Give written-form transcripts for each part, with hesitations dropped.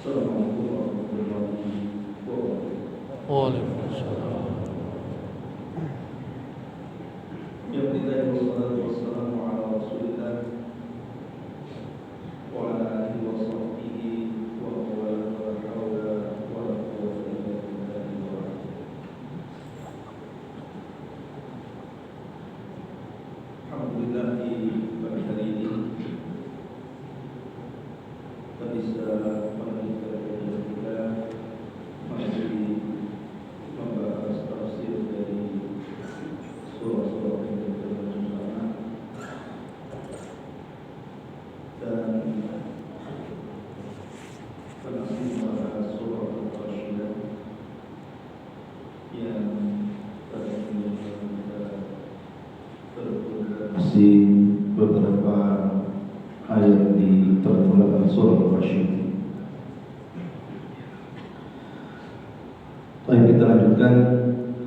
Assalamualaikum warahmatullahi wabarakatuh. Waalaikumsalam. Bismillahirrahmanirrahim. Wassalatu wassalamu ala Rasulillah wa ala alihi wa sahbihi wa man wala wa la hawla wa la quwwata illa billahi al-'aliyyil 'azim. Alhamdulillah, di pagi hari ini kita bisa melanjutkan kajian kita masih membahas tafsir dari surah-surah yang terjemahan bersama, dan kita masih membahas surah Al-Rashidah yang tadi kita terprodukasi beberapa ayat di permulaan surah Al-Rashidah. Baik, kita lanjutkan.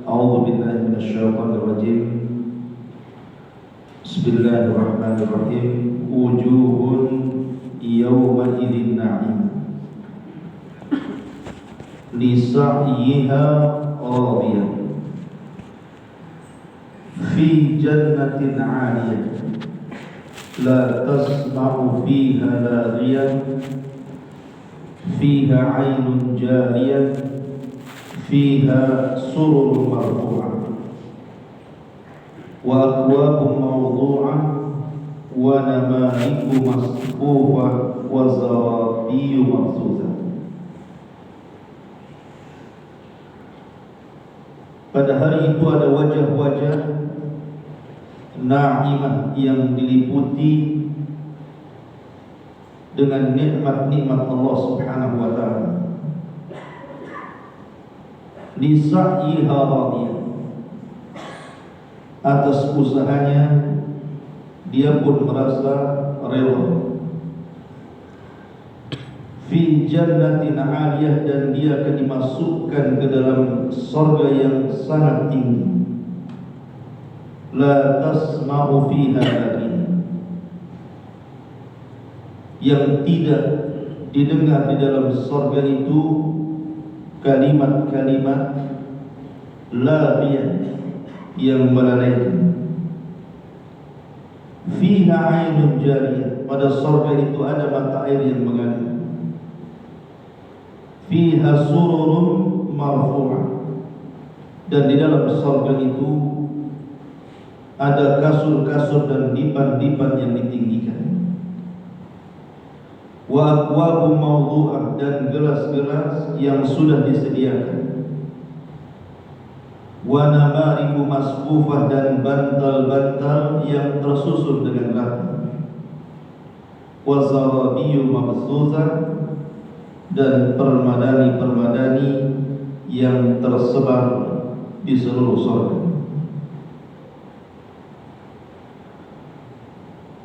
A'udzu billahi minasyaitonir rajim. Bismillahirrahmanirrahim. Wujuhun yawma idzin na'im li sa'yiha radiyah fi jannatin 'aliyah la tasma'u fiha laghiyan fiha 'ainun jariyah fiha sururun marfu'ah wa akwabun mawdu'ah wa namariku masfufah wa zarabiyyu mabthutha. Pada hari itu ada wajah-wajah na'imah yang diliputi dengan nikmat-nikmat Allah Subhanahu wa ta'ala. Lisa'yiha radiyah, atas usahanya dia pun merasa rela. Fi jannatin 'aliyah, dan dia akan dimasukkan ke dalam surga yang sangat tinggi. La tasma'u fiha laghiyan, yang tidak didengar di dalam surga itu kalimat-kalimat laghiyan yang melalaikan. Fiha 'ainun jariyah, pada surga itu ada mata air yang mengalir. Fiha sururun marfu'ah, dan di dalam surga itu ada kasur-kasur dan dipan-dipan yang ditinggikan. Wa akwabun mawdu'ah, dan gelas-gelas yang sudah disediakan. Wa namariku masfufah, dan bantal-bantal yang tersusun dengan rapi. Wa zarabiyyu mabthutha, dan permadani-permadani yang tersebar di seluruh surga.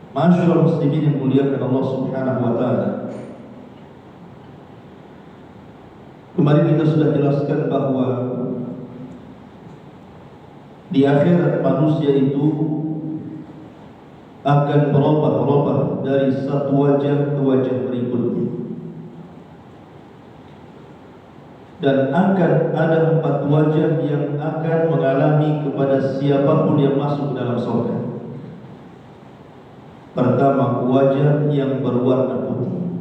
Masyaallah muslimin yang muliakan Allah Subhanahu wa ta'ala, kemarin kita sudah jelaskan bahwa di akhirat manusia itu akan berubah-ubah dari satu wajah ke wajah berikutnya, dan akan ada 4 wajah yang akan mengalami kepada siapapun yang masuk dalam surga. Pertama, wajah yang berwarna putih,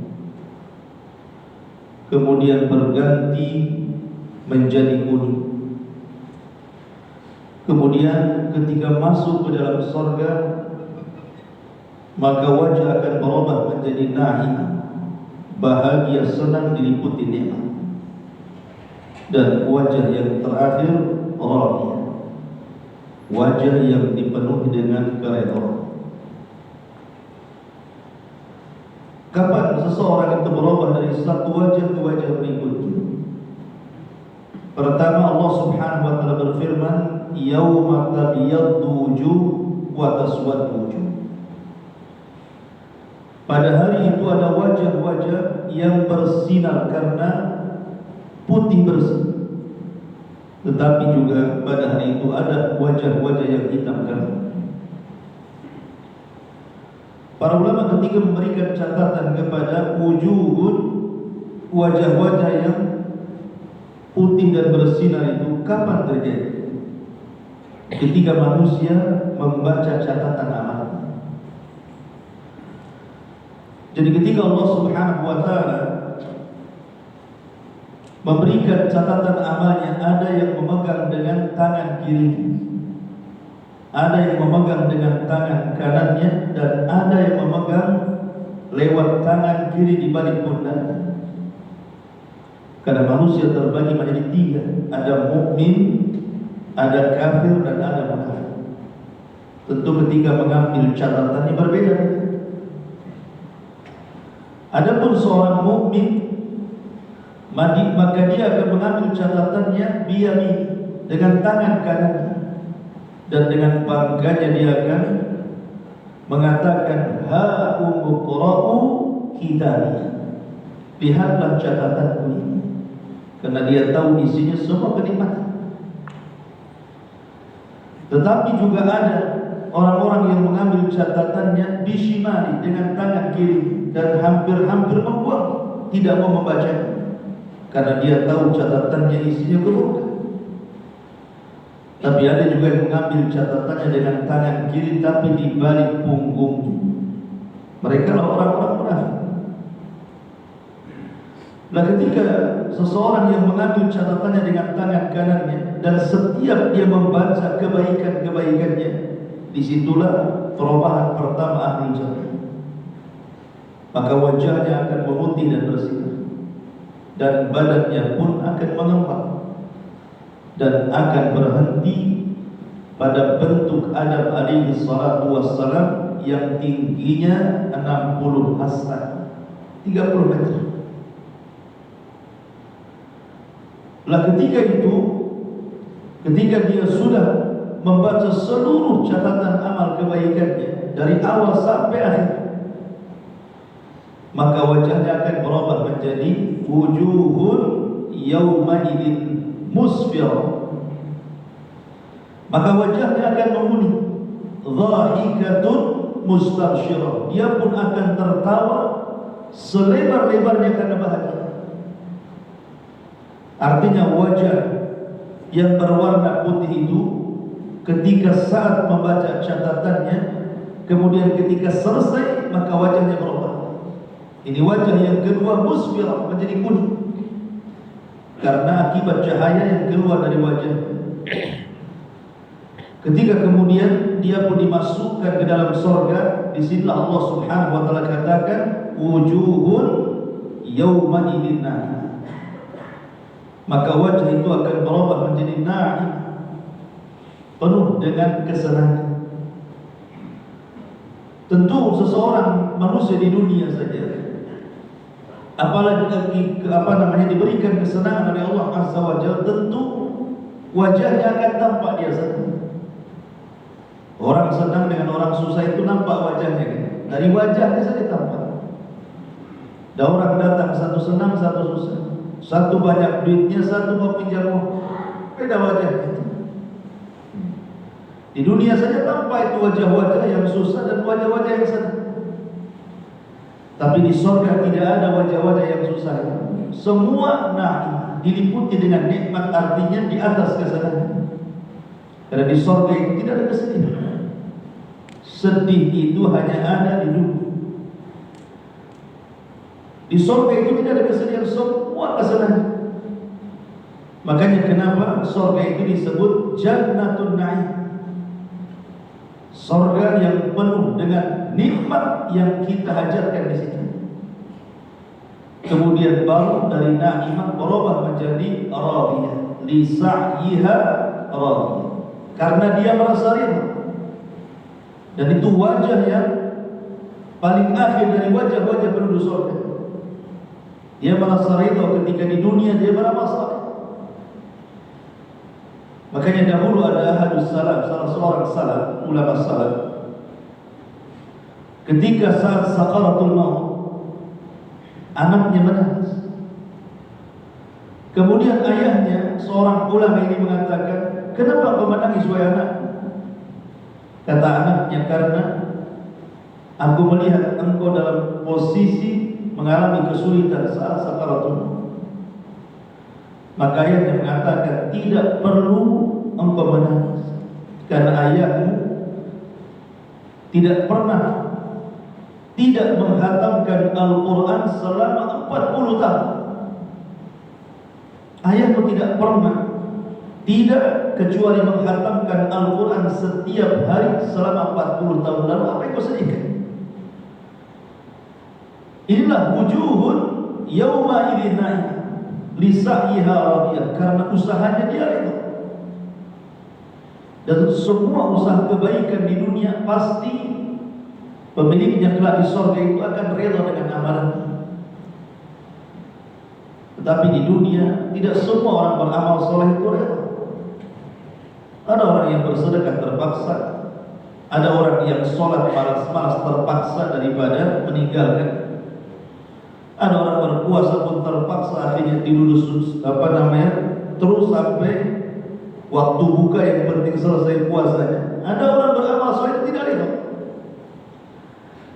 kemudian berganti menjadi kuning. Kemudian ketika masuk ke dalam surga, maka wajah akan berubah menjadi na'im, bahagia, senang, diliputi nikmat. Dan wajah yang terakhir radiyah, wajah yang dipenuhi dengan keredaan. Kapan seseorang itu berubah dari satu wajah ke wajah berikutnya? Pertama, Allah Subhanahu wa ta'ala berfirman, yauma tabyaddu wujuh wa taswaddu wujuh. Pada hari itu ada wajah-wajah yang bersinar karena putih bersih. Tetapi juga pada hari itu ada wajah-wajah yang hitam karena. Para ulama ketika memberikan catatan kepada wujuhun wajah-wajah yang putih dan bersinar itu kapan terjadi? Ketika manusia membaca catatan amal. Jadi ketika Allah Subhanahu wa taala memberikan catatan amalnya, ada yang memegang dengan tangan kiri, ada yang memegang dengan tangan kanannya, dan ada yang memegang lewat tangan kiri di balik pundak. Karena manusia terbagi menjadi tiga, ada mukmin, ada kafir, dan ada munafik. Tentu ketika mengambil catatannya berbeda. Adapun seorang mukmin, maka dia akan mengambil catatannya biyamin, dengan tangan kanannya, dan dengan bangganya dia akan mengatakan ha umqra'u kitabi, lihatlah catatanku ini, karena dia tahu isinya semua kenikmatan. Tetapi juga ada orang-orang yang mengambil catatannya bishimali, dengan tangan kiri, dan hampir-hampir membuang, tidak mau membacanya, karena dia tahu catatannya isinya keburukan. Tapi ada juga yang mengambil catatannya dengan tangan kiri tapi di balik punggungnya. Mereka lah orang-orang munafik. Nah, ketika seseorang yang mengambil catatannya dengan tangan kanannya, dan setiap dia membaca kebaikan-kebaikannya, disitulah perubahan pertama ahli jannah. Maka wajahnya akan memutih dan bersinar, dan badannya pun akan mengembang, dan akan berhenti pada bentuk Adam alaihi salatu wassalam yang tingginya 60 hasta, 30 meter. Lah ketika itu, ketika dia sudah membaca seluruh catatan amal kebaikannya dari awal sampai akhir, maka wajahnya akan berubah menjadi wujuhun yaumaidin musfirah. Maka wajahnya akan menguning, dhahikatun mustabsyirah. Dia pun akan tertawa selebar-lebarnya karena bahagia. Artinya wajah yang berwarna putih itu ketika saat membaca catatannya, kemudian ketika selesai maka wajahnya berubah. Ini wajah yang kedua, musfirah, menjadi kuning karena akibat cahaya yang keluar dari wajah. Ketika kemudian dia pun dimasukkan ke dalam surga, disinilah Allah Subhanahu wa taala katakan wujuhun yawma idin na'im. Maka wajah itu akan berubah menjadi na'im, penuh dengan kesenangan. Tentu seseorang manusia di dunia saja, apalagi diberikan kesenangan oleh Allah Azza wa Jalla, tentu wajahnya akan tampak dia senang. Orang senang dengan orang susah itu nampak wajahnya kan? Dari wajahnya saja tampak. Dan orang datang, satu senang, satu susah, satu banyak duitnya, satu mau pinjam uang, beda wajahnya. Di dunia saja tampak itu wajah-wajah yang susah dan wajah-wajah yang senang. Tapi di surga tidak ada wajah-wajah yang susah. Semua na'im, diliputi dengan nikmat, artinya di atas kesenangan. Karena di surga itu tidak ada kesedihan. Sedih itu hanya ada di dunia. Di surga itu tidak ada kesedihan, semua kesenangan. Makanya kenapa surga itu disebut Jannatun Na'im, surga yang penuh dengan nikmat yang kita hajatkan di situ. Kemudian baru dari na'imah berubah menjadi radiyah, li sa'yiha radiyah, karena dia merasa ridha. Dan itu wajah yang paling akhir dari wajah-wajah penduduk surga. Dia merasa ridha ketika di dunia dia beramal saleh. Makanya dahulu ada ahadus salaf, salah seorang salaf, ulama salaf, ketika saat sakaratul maut, anaknya menangis. Kemudian ayahnya, seorang ulama ini mengatakan, kenapa kau menangis wahai anak? Kata anaknya, karena aku melihat engkau dalam posisi mengalami kesulitan saat sakaratul maut. Maka ayat yang mengatakan tidak perlu engkau menangis, karena ayahmu tidak pernah tidak menghatamkan Al-Quran selama 40 tahun. Ayahmu tidak pernah tidak kecuali menghatamkan Al-Quran setiap hari selama 40 tahun. Lalu apa yang kau sedihkan? Inilah wujuhun yawma idzin na'imah li sa'yiha radiyah, karena usahanya dia itu. Dan semua usaha kebaikan di dunia pasti pemiliknya kelak di surga itu akan rela dengan amalannya. Tetapi di dunia tidak semua orang beramal soleh itu rela. Ada orang yang bersedekah terpaksa, ada orang yang sholat malas-malas terpaksa daripada meninggalkan. Ada orang berpuasa pun terpaksa akhirnya tidur terus sampai waktu buka yang penting selesai puasanya. Ada orang beramal soleh tidak rela.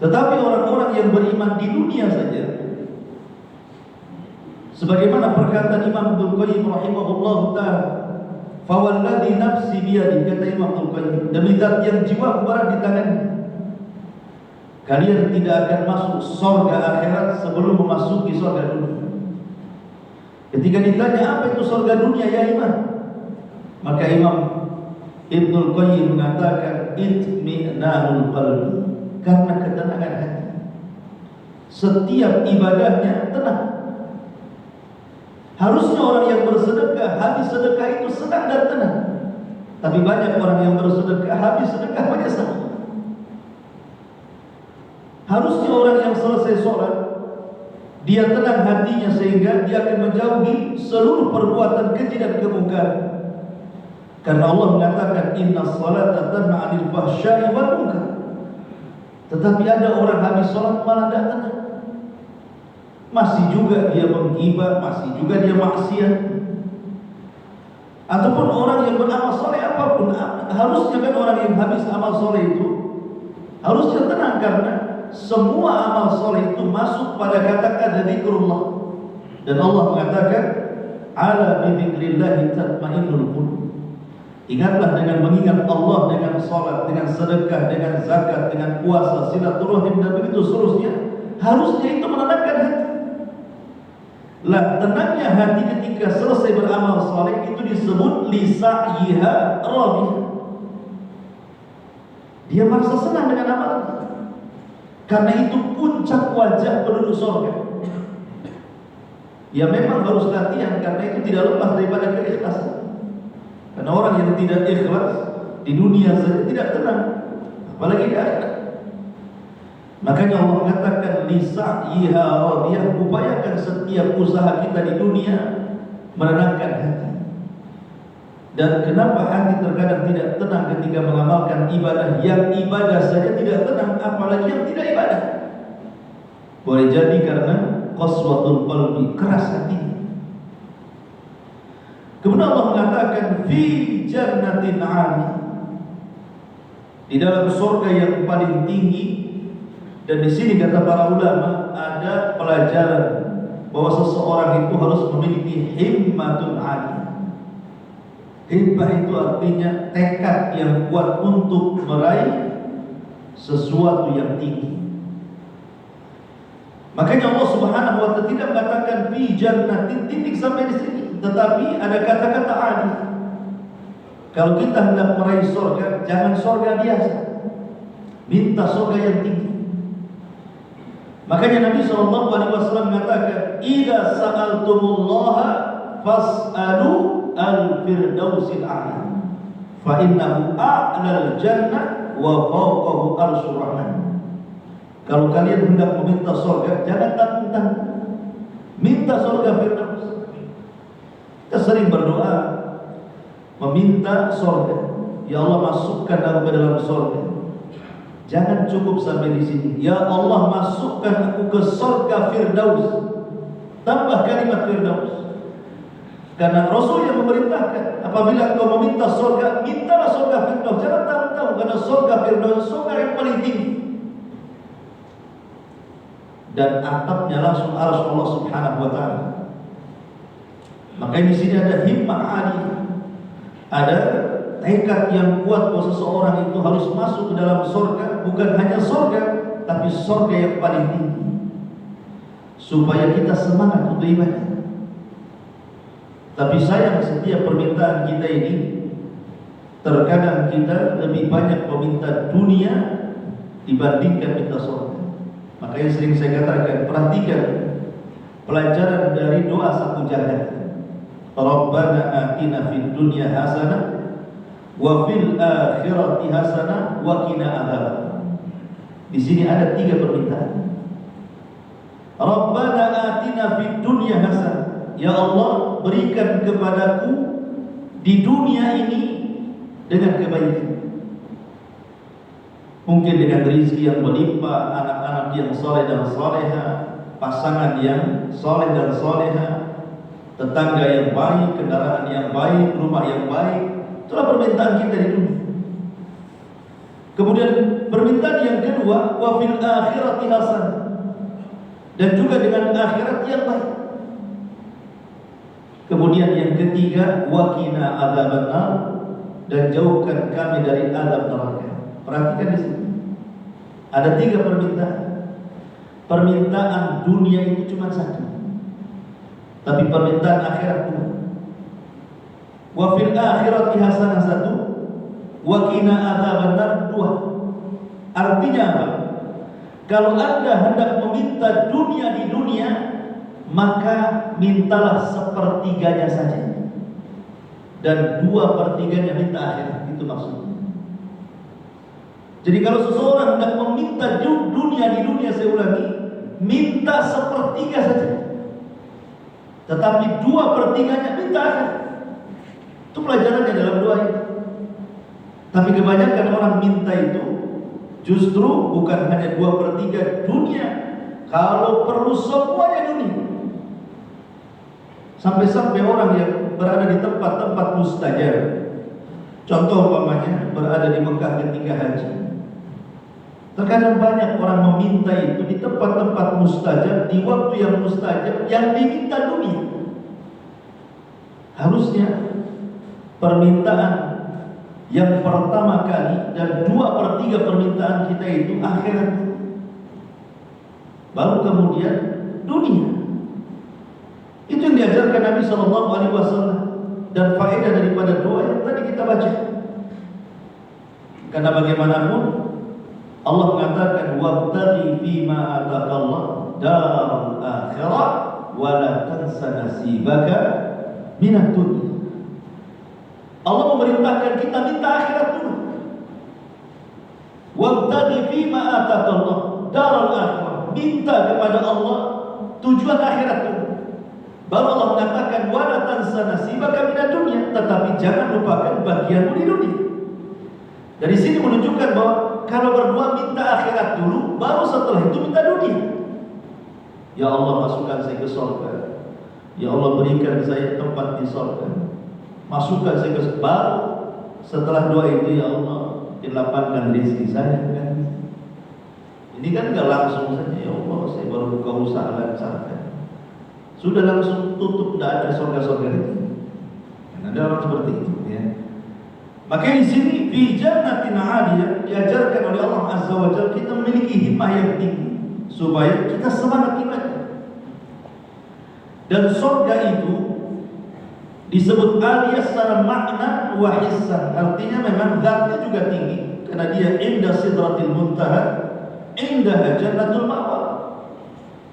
Tetapi orang-orang yang beriman di dunia saja, sebagaimana perkataan Imam Ibnu Qayyim rahimahullah ta'ala, fawalladzi nafsi biyadi, kata Imam Ibnu Qayyim, demi zat yang jiwa berada di tangannya, kalian tidak akan masuk surga akhirat sebelum memasuki surga dunia. Ketika ditanya apa itu surga dunia ya Imam, maka Imam Ibnu Qayyim mengatakan itminanul qalbi, karena ketenangan hati. Setiap ibadahnya tenang. Harusnya orang yang bersedekah, habis sedekah itu senang dan tenang. Tapi banyak orang yang bersedekah, habis sedekah menyesal. Harusnya orang yang selesai sholat, dia tenang hatinya sehingga dia akan menjauhi seluruh perbuatan keji dan kemungkaran. Karena Allah mengatakan inna salata tanha 'anil fahsya'i wal munkar. Tetapi ada orang habis sholat malah tidak tenang, masih juga dia menggibah, masih juga dia maksiat. Ataupun orang yang beramal soleh apapun, harusnya kan orang yang habis amal soleh itu harusnya tenang, karena semua amal soleh itu masuk pada kata-kata zikrullah. Dan Allah mengatakan ala bi dzikrillah tatmainnul qulub. Ingatlah dengan mengingat Allah, dengan salat, dengan sedekah, dengan zakat, dengan puasa, silaturahim dan begitu seterusnya. Harusnya itu menenangkan hati. Lah, tenangnya hati ketika selesai beramal saleh itu disebut lisa'yiha radiyah. Dia merasa senang dengan amalannya. Karena itu puncak wajah penduduk surga. Ya memang harus latihan, karena itu tidak lepas daripada keikhlasan. Karena orang yang tidak ikhlas di dunia saja tidak tenang, apalagi di akhirat. Makanya Allah mengatakan lisa'yiha radiyah, upayakan setiap usaha kita di dunia menenangkan hati. Dan kenapa hati terkadang tidak tenang ketika mengamalkan ibadah? Yang ibadah saja tidak tenang, apalagi yang tidak ibadah. Boleh jadi karena qaswatul qalbi, keras hati. Kemudian Allah mengatakan fi jannatin 'ali, di dalam surga yang paling tinggi. Dan di sini kata para ulama ada pelajaran bahwa seseorang itu harus memiliki himmatun 'ali. Himmah itu artinya tekad yang kuat untuk meraih sesuatu yang tinggi. Makanya Allah Subhanahu wa ta'ala tidak mengatakan fi jannatin titik sampai di sini, tetapi ada kata-kata 'ali. Kalau kita hendak meraih surga, jangan surga biasa, minta surga yang tinggi. Makanya Nabi SAW mengatakan, "Idza sa'altumullaha fas'alu al-firdausil a'la, fa innahu a'lal jannah wa fawqahu arsyur rahman." Kalau kalian hendak meminta surga, jangan tanggung-tanggung, minta surga firdaus. Kita sering berdoa meminta surga, ya Allah masukkan aku ke dalam surga. Jangan cukup sampai di sini. Ya Allah masukkan aku ke surga firdaus. Tambah kalimat firdaus. Karena Rasul yang memerintahkan, apabila engkau meminta surga, mintalah surga firdaus. Jangan tanggung-tanggung, karena surga firdaus surga yang paling tinggi. dan atapnya langsung arsy Allah Subhanahu wa taala. Makanya di sini ada himmah aliyah, ada tekad yang kuat bahwa seseorang itu harus masuk ke dalam surga, bukan hanya surga, tapi surga yang paling tinggi, supaya kita semangat untuk ibadah. Tapi sayang, setiap permintaan kita ini terkadang kita lebih banyak meminta dunia dibandingkan minta surga. Makanya sering saya katakan, perhatikan pelajaran dari doa satu jahat. Rabbana atina fid dunya hasanah wa fil akhirati hasanah wa qina adzabannar. Di sini ada 3 permintaan. Rabbana atina fid dunya hasanah. Ya Allah, berikan kepadaku di dunia ini dengan kebaikan. Mungkin dengan rezeki yang berlimpah, anak-anak yang saleh dan saleha, pasangan yang saleh dan saleha, tetangga yang baik, kendaraan yang baik, rumah yang baik. Itulah permintaan kita di dunia. Kemudian permintaan yang kedua, wa fil akhirati hasanah, dan juga dengan akhirat yang baik. Kemudian yang ketiga, wa qina adzabannar, dan jauhkan kami dari azab neraka. Perhatikan di sini. Ada 3 permintaan. Permintaan dunia itu cuma 1. Tapi permintaan akhirat 2. Wa fil akhirati hasanah 1, wa qina adzabannar 2. Artinya apa? Kalau Anda hendak meminta dunia di dunia, maka mintalah 1/3-nya saja, dan 2/3-nya minta akhirat. Itu maksudnya. Jadi kalau seseorang hendak meminta dunia di dunia, saya ulangi, minta 1/3 saja, tetapi 2/3-nya minta akhirat. Itu pelajarannya dalam doa ini. Tapi kebanyakan orang minta itu justru bukan hanya 2/3 dunia, kalau perlu semuanya dunia. Sampai-sampai orang yang berada di tempat-tempat mustajab, contoh umpamanya berada di Mekah ketika haji, terkadang banyak orang meminta itu di tempat-tempat mustajab, di waktu yang mustajab, yang diminta dunia. Harusnya permintaan yang pertama kali dan 2/3 permintaan kita itu akhirat, baru kemudian dunia. Itu yang diajarkan Nabi SAW, dan faedah daripada doa yang tadi kita baca. Karena bagaimanapun Allah mengatakan, wabtaghi fima ataqallah darul akhirah wa la tansa nasibaka minad dunya. Allah memerintahkan kita minta akhirat dulu. Wabtaghi fima ataqallah darul akhirah, minta kepada Allah tujuan akhirat dulu. Baru Allah mengatakan wala tansa nasibaka minad dunya, tetapi jangan lupakan bagianmu di dunia. Dari sini menunjukkan bahwa kalau berdoa minta akhirat dulu, baru setelah itu minta dunia. Ya Allah, masukkan saya ke surga. Ya Allah, berikan saya tempat di surga. Masukkan saya ke surga. Baru setelah doa itu, ya Allah, dilapangkan rezeki saya. Ini kan enggak langsung saja, ya Allah, saya baru buka usaha lancarkan. Sudah langsung tutup, tidak ada surga-surga itu. Ada orang seperti itu, ya. Maka di sini fi jannatin 'aliyah diajarkan oleh Allah Azza wa Jalla kita memiliki himmah yang tinggi supaya kita semangat ibadah. Dan surga itu disebut 'aliyah secara makna wa hissan, artinya memang zatnya juga tinggi karena dia inda sidratil muntaha, inda jannatul ma'wa.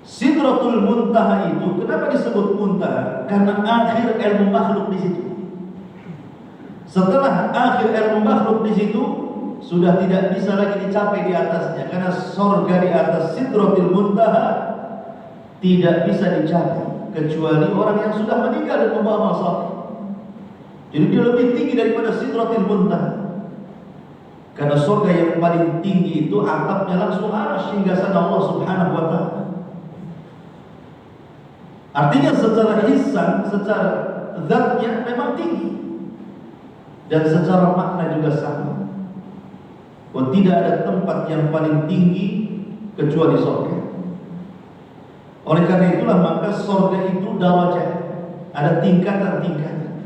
Sidratul muntaha itu kenapa disebut muntaha? Karena akhir ilmu makhluk di situ. Setelah akhir ilmu makhluk di situ, sudah tidak bisa lagi dicapai di atasnya, karena surga di atas sidratul muntaha tidak bisa dicapai kecuali orang yang sudah meninggal dan membawa amal saleh. Jadi dia lebih tinggi daripada sidratul muntaha. Karena surga yang paling tinggi itu atapnya langsung arsy hingga sana Allah Subhanahu wa taala. Artinya secara hissan, secara zatnya memang tinggi, dan secara makna juga sama. Bahwa tidak ada tempat yang paling tinggi kecuali surga. Oleh karena itulah maka surga itu darajat, ada tingkatan-tingkatan.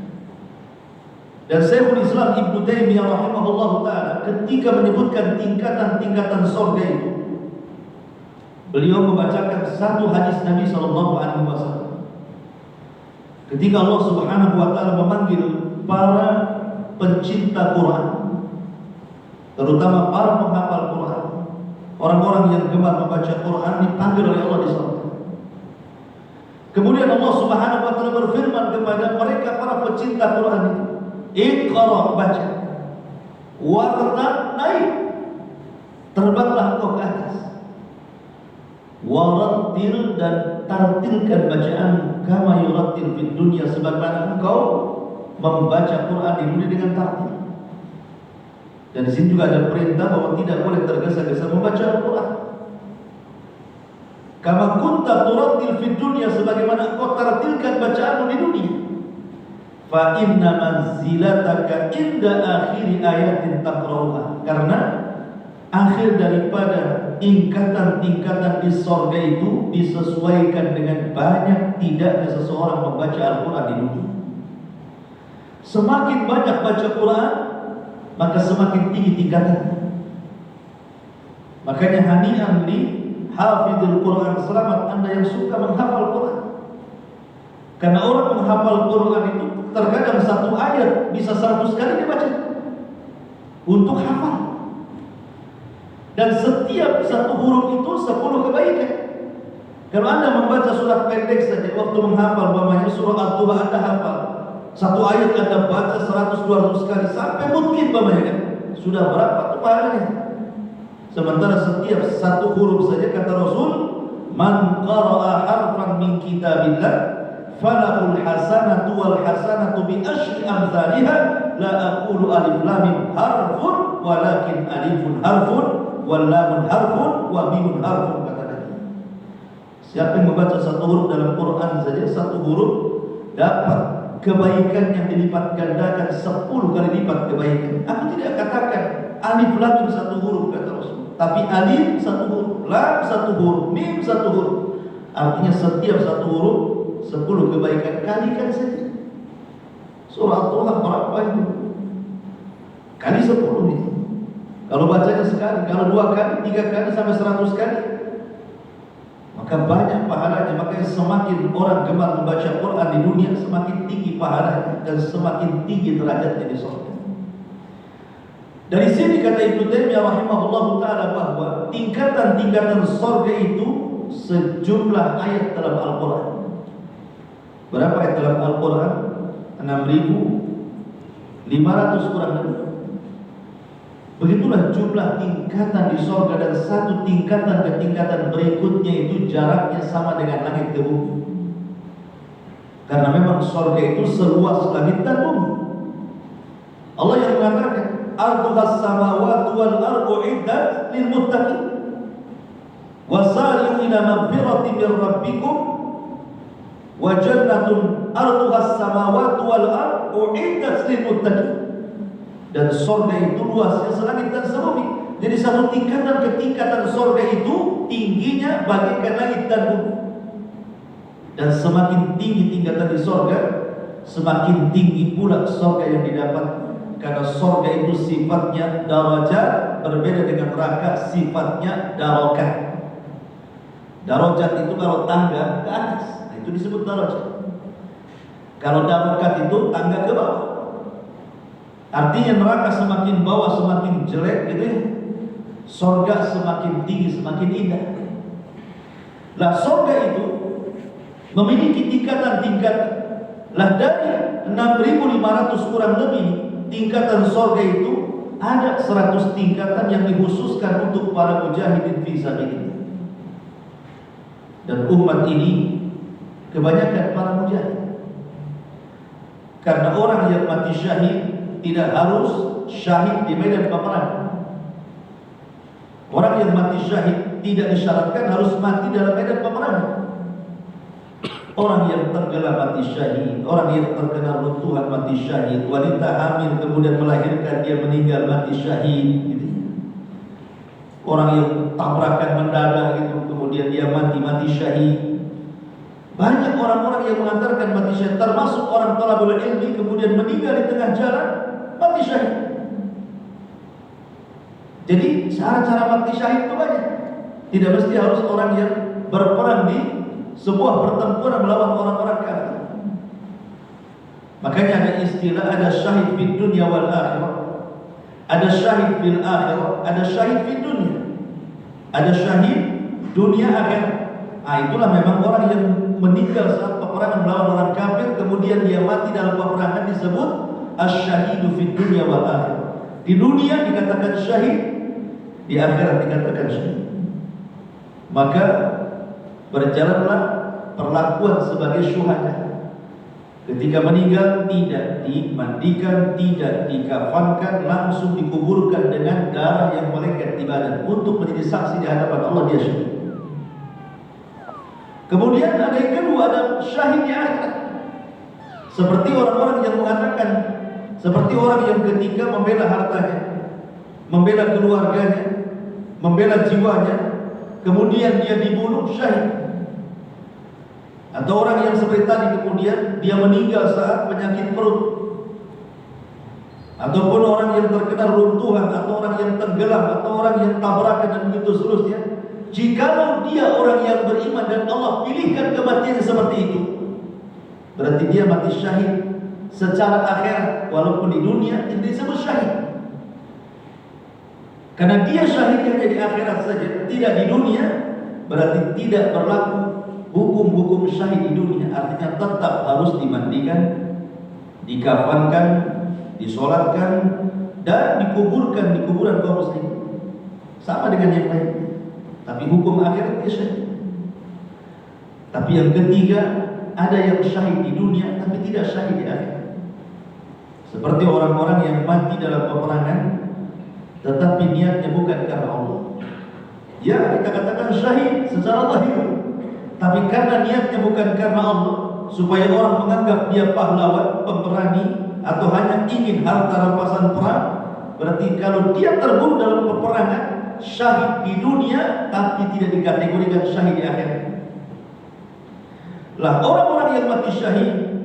Dan Syekhul Islam Ibnu Taimiyah rahimahullah taala ketika menyebutkan tingkatan-tingkatan surga itu, beliau membacakan satu hadis Nabi sallallahu alaihi wasallam. Ketika Allah Subhanahu wa taala memanggil para pencinta Quran, terutama para penghafal Quran, orang-orang yang gemar membaca Quran, dipanggil oleh Allah di surga. Kemudian Allah Subhanahu wa taala berfirman kepada mereka para pecinta Quran itu, "Iqra", baca, "warta", naik, terbanglah engkau ke atas, "warattil", dan tartilkan bacaan, "kama yurattil fid dunya", sebagaimana engkau membaca Quran di dunia dengan tartil. Dan di sini juga ada perintah bahwa tidak boleh tergesa-gesa membaca Al-Quran. Kama kunta turattil fid dunya, sebagaimana engkau tartilkan bacaanmu di dunia. Fa inna manzilataka inda akhiri ayatin taqra'uha, karena akhir daripada tingkatan-tingkatan di surga itu disesuaikan dengan banyak tidaknya seseorang membaca Al-Quran di dunia. Semakin banyak baca Quran, maka semakin tinggi tingkatan. Makanya hani'an li hafidhul Quran, selamat Anda yang suka menghafal Quran. Karena orang menghafal Quran itu terkadang satu ayat bisa 100 kali dibaca untuk hafal. Dan setiap satu huruf itu 10 kebaikan. Kalau Anda membaca surat pendek saja, waktu menghafal, umpamanya surah At-Tuha Anda hafal, satu ayat Anda baca 100-200 kali sampai mungkin umpamanya kan, sudah berapa tuh pahalanya? Sementara setiap satu huruf saja, kata Rasul, "Man qara'a harfan min kitabillah falahul hasanatu wal hasanatu bi asyri amsalihha, la aqulu alif lam mim harfun walakin alifun harfun wal lamun harfun wa mimun harfun", kata Nabi. Siapa yang membaca satu huruf dalam Quran saja, satu huruf dapat kebaikan yang dilipat gandakan 10 kali lipat kebaikan. Aku tidak katakan alif lam mim satu huruf, kata Rasul, tapi alif satu huruf, lam satu huruf, mim satu huruf. Artinya setiap satu huruf 10 kebaikan. Kalikan saja. Surah Tuhan berapa itu? Kali 10 itu. Kalau bacanya sekali, kalau 2 kali, 3 kali sampai 100 kali, maka banyak pahalanya. Makanya semakin orang gemar membaca Quran di dunia, semakin tinggi pahalanya dan semakin tinggi derajatnya di surga. Dari sini kata Ibnu Taimiyah rahimahullah taala bahwa tingkatan-tingkatan surga itu sejumlah ayat dalam Al-Quran. Berapa ayat dalam Al-Quran? 6.500 kurang lebih. Begitulah jumlah tingkatan di surga, dan satu tingkatan ke tingkatan berikutnya itu jaraknya sama dengan langit ke bumi. Karena memang surga itu seluas langit dan bumi. Allah yang mengatakan, "Arduhas samawati wal ardu iddat lil muttaqin. Wasari'u ila magfiratin min rabbikum wa jannatun arduhas samawati wal ardu iddat lil muttaqin." Dan surga itu luasnya selangit dan sebumi. Jadi satu tingkatan ke tingkatan surga itu tingginya bagaikan langit dan bumi. Dan semakin tinggi tingkatan di surga, semakin tinggi pula surga yang didapat. Karena surga itu sifatnya darajat, berbeda dengan neraka sifatnya darokat. Darajat itu kalau tangga ke atas, itu disebut darajat. Kalau darokat itu tangga ke bawah. Artinya neraka semakin bawah semakin jelek gitu ya. Surga semakin tinggi semakin indah. Lah surga itu memiliki tingkatan-tingkatan. Lah dari 6.500 kurang lebih tingkatan surga itu ada 100 tingkatan yang dikhususkan untuk para mujahidin fi sabilillah. Dan umat ini kebanyakan para mujahid. Karena orang yang mati syahid tidak harus syahid di medan peperangan. Orang yang mati syahid tidak disyaratkan harus mati dalam medan peperangan. Orang yang tergelam mati syahid, orang yang terkena runtuhan mati syahid, wanita hamil kemudian melahirkan dia meninggal mati syahid gitu. Orang yang tabrakan mendadak gitu kemudian dia mati syahid. Banyak orang-orang yang mengantarkan mati syahid, termasuk orang thalabul ilmi, kemudian meninggal di tengah jalan, mati syahid. Jadi cara-cara mati syahid itu banyak. Tidak mesti harus orang yang berperang di sebuah pertempuran melawan orang-orang kafir. Makanya ada istilah, ada syahid fid dunya wal akhirah, ada syahid fil akhirah, ada syahid fid dunya, ada syahid dunia akhirat. Itulah memang orang yang meninggal saat peperangan melawan orang kafir, kemudian dia mati dalam peperangan, disebut asy-syahidu fid dunya wal akhirah. Di dunia dikatakan syahid, di akhirat dikatakan syahid. Maka berjalanlah perlakuan sebagai syuhada. Ketika meninggal tidak dimandikan, tidak dikafankan, langsung dikuburkan dengan darah yang melengket di badan untuk menjadi saksi di hadapan Allah dia syahid. Kemudian ada yang kedua, ada syahid di akhirat. Seperti orang-orang yang mengatakan, seperti orang yang ketika membela hartanya, membela keluarganya, membela jiwanya, kemudian dia dibunuh, syahid. Atau orang yang seperti tadi kemudian dia meninggal saat penyakit perut, ataupun orang yang terkena runtuhan, atau orang yang tenggelam, atau orang yang tabrakan dan begitu seterusnya. Jikalau dia orang yang beriman dan Allah pilihkan kematian seperti itu, berarti dia mati syahid secara akhirat, walaupun di dunia itu disebut syahid. Karena dia syahid yang di akhirat saja, tidak di dunia, berarti tidak berlaku hukum-hukum syahid di dunia. Artinya tetap harus dimandikan, dikafankan, disolatkan, dan dikuburkan di kuburan kaum muslimin, sama dengan yang lain. Tapi hukum akhirat dia syahid. Tapi yang ketiga, ada yang syahid di dunia tapi tidak syahid di akhirat. Seperti orang-orang yang mati dalam peperangan tetapi niatnya bukan karena Allah. Ya, kita katakan syahid secara zahir, tapi karena niatnya bukan karena Allah, supaya orang menganggap dia pahlawan, pemberani, atau hanya ingin harta rampasan perang, berarti kalau dia terbunuh dalam peperangan, syahid di dunia tapi tidak dikategorikan syahid di akhirat. Lah orang-orang yang mati syahid,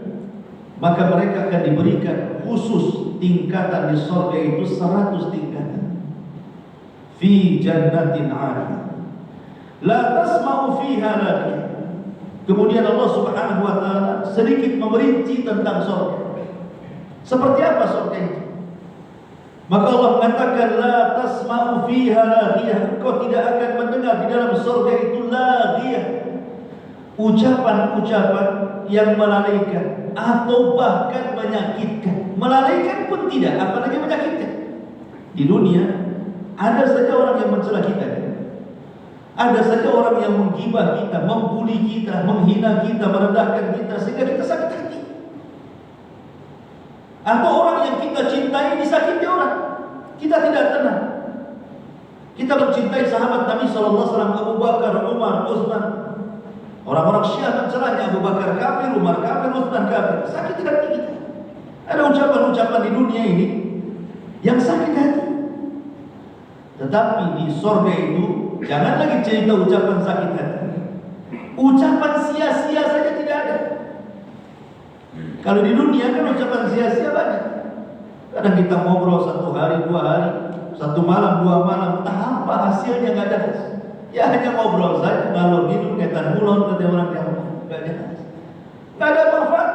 maka mereka akan diberikan khusus tingkatan di surga itu 100 tingkatan. Fi jannatin 'aliyah la tasma'u fiha laghiya. Kemudian Allah Subhanahu wa taala sedikit merinci tentang surga. Seperti apa surga itu? Maka Allah mengatakan la tasma'u fiha laghiyah, engkau tidak akan mendengar di dalam surga itu laghiyah, ucapan-ucapan yang melalaikan atau bahkan menyakitkan. Melalaikan pun tidak, apalagi menyakitkan. Di dunia ada saja orang yang mencela kita, ada saja orang yang menggibah kita, membuli kita, menghina kita, merendahkan kita sehingga kita sakit hati. Atau orang yang kita cintai disakiti orang, kita tidak tenang. Kita mencintai sahabat Nabi SAW, Abu Bakar, Umar, Utsman. Orang-orang Syiah mencelanya, Abu Bakar kafir, Umar kafir, Utsman kafir. Sakit hati kita. Ada ucapan-ucapan di dunia ini yang sakit hati. Tetapi di surga itu jangan lagi cerita ucapan sakit hati. Ucapan sia-sia saja tidak ada. Kalau di dunia kan ucapan sia-sia banyak. Kadang kita ngobrol 1 hari, 2 hari, 1 malam, 2 malam, tanpa hasilnya nggak jelas. Ya hanya ngobrol saja, ngalor hidup, ketan mulon, kata orang yang nggak jelas. Nggak ada manfaat.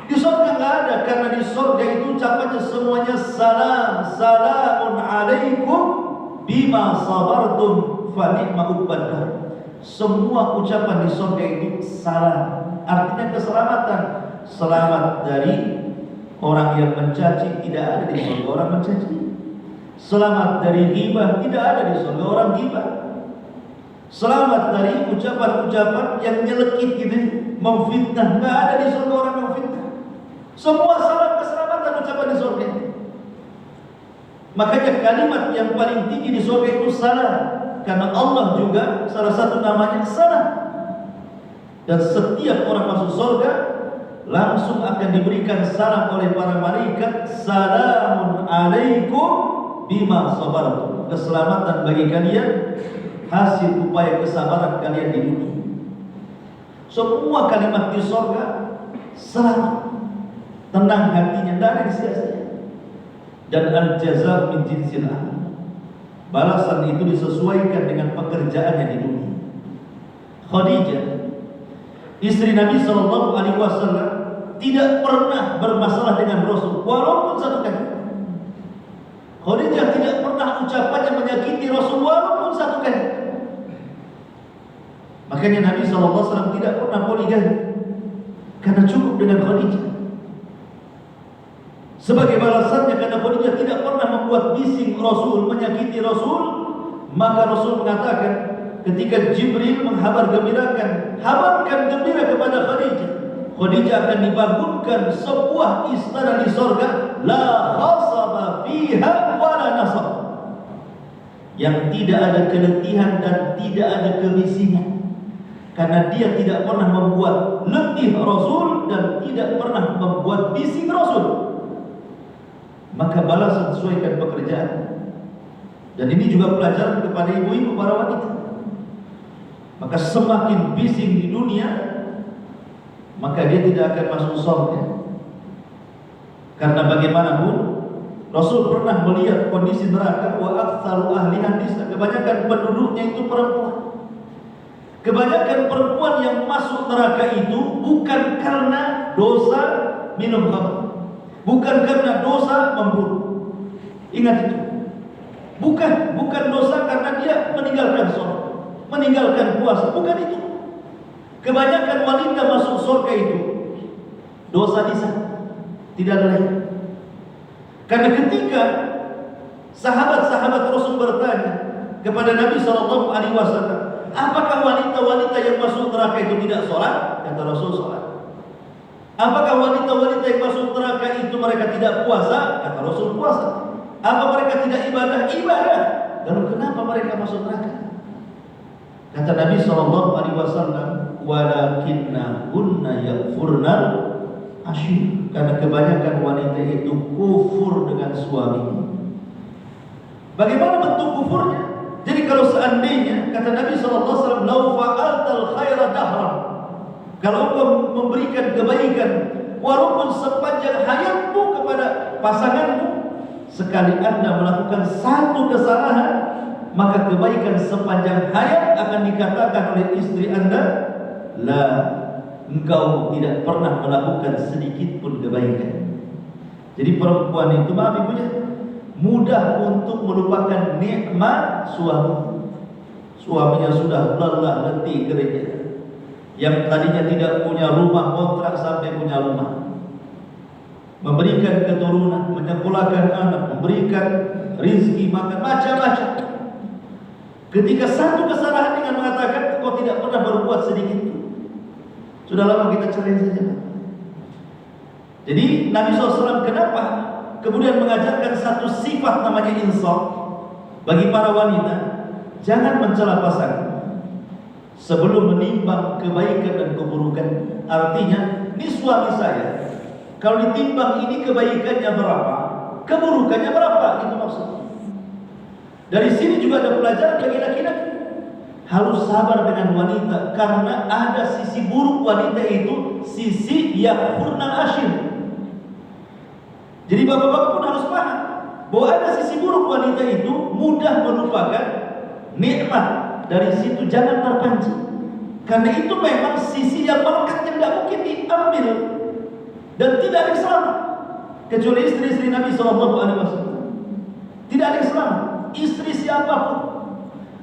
Di surga nggak ada, karena di surga itu ucapannya semuanya salam, salamun alaikum bima sabartum fa ni'ma uqbad. Semua ucapan di surga itu salam, artinya keselamatan. Selamat dari orang yang mencaci, tidak ada di surga orang mencaci. Selamat dari ghibah, tidak ada di surga orang ghibah. Selamat dari ucapan-ucapan yang nyelekit gitu, memfitnah, nggak ada di surga orang memfitnah. Semua salam keselamatan ucapan di surga. Makanya kalimat yang paling tinggi di surga itu salam, karena Allah juga salah satu namanya salam. Dan setiap orang masuk surga langsung akan diberikan salam oleh para malaikat, salamun alaikum bima sabartum. Keselamatan bagi kalian hasil upaya kesabaran kalian di dunia. Semua kalimat di sorga selamat, tenang hatinya, tidak ada sia-sia. Dan al-jaza min jinsil amal, balasan itu disesuaikan dengan pekerjaannya di dunia. Khadijah, istri Nabi SAW, tidak pernah bermasalah dengan Rasul walaupun satu kali. Khadijah tidak pernah ucapannya menyakiti Rasul walaupun satu kali. Makanya Nabi SAW tidak pernah poligami, karena cukup dengan Khadijah. Sebagai balasannya, karena Khadijah tidak pernah membuat bising Rasul, menyakiti Rasul, maka Rasul mengatakan ketika Jibril habarkan gembira kepada Khadijah, Khadijah akan dibangunkan sebuah istana di sorga, la khasaba fiha wala nasab, yang tidak ada keletihan dan tidak ada kebisingan, karena dia tidak pernah membuat letih Rasul dan tidak pernah membuat bising Rasul. Maka balasan sesuaikan pekerjaan. Dan ini juga pelajaran kepada ibu-ibu para wanita. Maka semakin bising di dunia, maka dia tidak akan masuk surga. Karena bagaimanapun Rasul pernah melihat kondisi neraka, wa aktsaru ahliha nisa, kebanyakan penduduknya itu perempuan. Kebanyakan perempuan yang masuk neraka itu bukan karena dosa minum khamr, bukan karena dosa membunuh. Ingat itu. Bukan dosa karena dia meninggalkan sholat, meninggalkan puasa, bukan itu. Kebanyakan wanita masuk surga itu dosa lisan, tidak ada lain. Karena ketika sahabat-sahabat Rasul bertanya kepada Nabi SAW, apakah wanita-wanita yang masuk neraka itu tidak sholat? Kata Rasul, sholat. Apakah wanita-wanita yang masuk neraka itu mereka tidak puasa? Kata Rasul, puasa. Apa mereka tidak ibadah? Ibadah. Lalu kenapa mereka masuk neraka? Kata Nabi SAW, walakinnahunna yakfurnal ashir, karena kebanyakan wanita itu kufur dengan suaminya. Bagaimana bentuk kufurnya? Jadi kalau seandainya, kata Nabi SAW, lau fa'altal khaira dahran, kalau kau memberikan kebaikan walaupun sepanjang hayatmu kepada pasanganmu, sekali anda melakukan satu kesalahan, maka kebaikan sepanjang hayat akan dikatakan oleh istri anda, la, engkau tidak pernah melakukan sedikit pun kebaikan. Jadi perempuan itu, maaf ibunya, mudah untuk melupakan nikmat suami. Suaminya sudah lelah letih kerja, yang tadinya tidak punya rumah kontrak sampai punya rumah, memberikan keturunan, menyekolahkan anak, memberikan rizki, makan, macam-macam. Ketika satu kesalahan dengan mengatakan kau tidak pernah berbuat sedikit pun, sudah lama kita cerai saja. Jadi Nabi SAW kenapa kemudian mengajarkan satu sifat namanya insaf bagi para wanita? Jangan mencela pasangan sebelum menimbang kebaikan dan keburukan. Artinya, ini suami saya, kalau ditimbang ini kebaikannya berapa, keburukannya berapa, itu maksudnya. Dari sini juga ada pelajaran bagi laki-laki, harus sabar dengan wanita, karena ada sisi buruk wanita itu, sisi yang yakfurnal ashir. Jadi bapak-bapak pun harus paham bahwa ada sisi buruk wanita itu mudah melupakan nikmat. Dari situ jangan terpancing, karena itu memang sisi yang melekat yang tidak mungkin diambil dan tidak ada yang selamat kecuali istri-istri Nabi SAW. Tidak ada yang selamat, istri siapapun,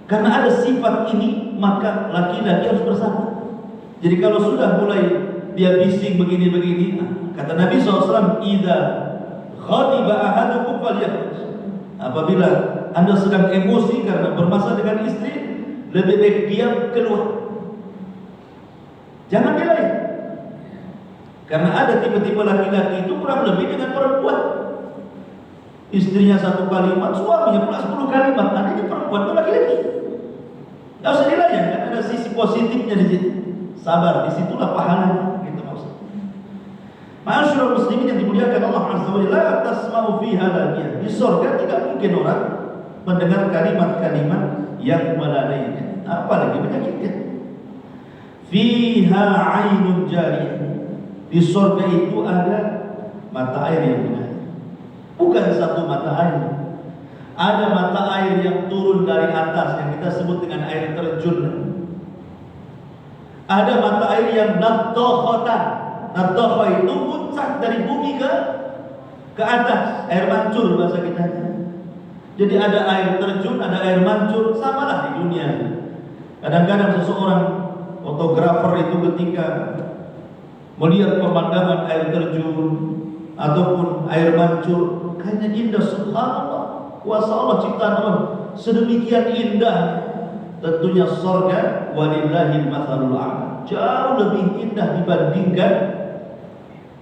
karena ada sifat ini, maka laki-laki harus bersabar. Jadi kalau sudah mulai dia bising begini-begini, kata Nabi SAW, idza ghadiba ahadukum falyakhruj. Apabila anda sedang emosi karena bermasalah dengan istri, lebih baik diam, keluar, jangan belain. Karena ada tipe-tipe laki-laki itu kurang lebih dengan perempuan, istrinya satu kalimat, suaminya pula 10 kalimat. Nah, ini perempuan itu laki-laki, nggak usah dilayan, kan ada sisi positifnya di situ. Sabar, disitulah pahalanya, gitu maksudnya. Ma'asyiral muslimin yang dimuliakan Allah Azza wa Jalla, la tasma'u fiha lagiyah. Di surga tidak mungkin orang mendengar kalimat-kalimat yang melalaikan, apalagi menyakitkan. Fiha ainun jariyah. Di surga itu ada mata air yang mengalir. Bukan satu mata air. Ada mata air yang turun dari atas yang kita sebut dengan air terjun. Ada mata air yang nadhakhatan. Nadhakha itu muncrat dari bumi ke atas, air mancur bahasa kita. Jadi ada air terjun, ada air mancur, samalah di dunia. Kadang-kadang seseorang fotografer itu ketika melihat pemandangan air terjun ataupun air mancur, kayaknya indah, subhanallah, kuasa Allah, ciptaan Allah sedemikian indah. Tentunya surga walillahil matsalul a'la, jauh lebih indah dibandingkan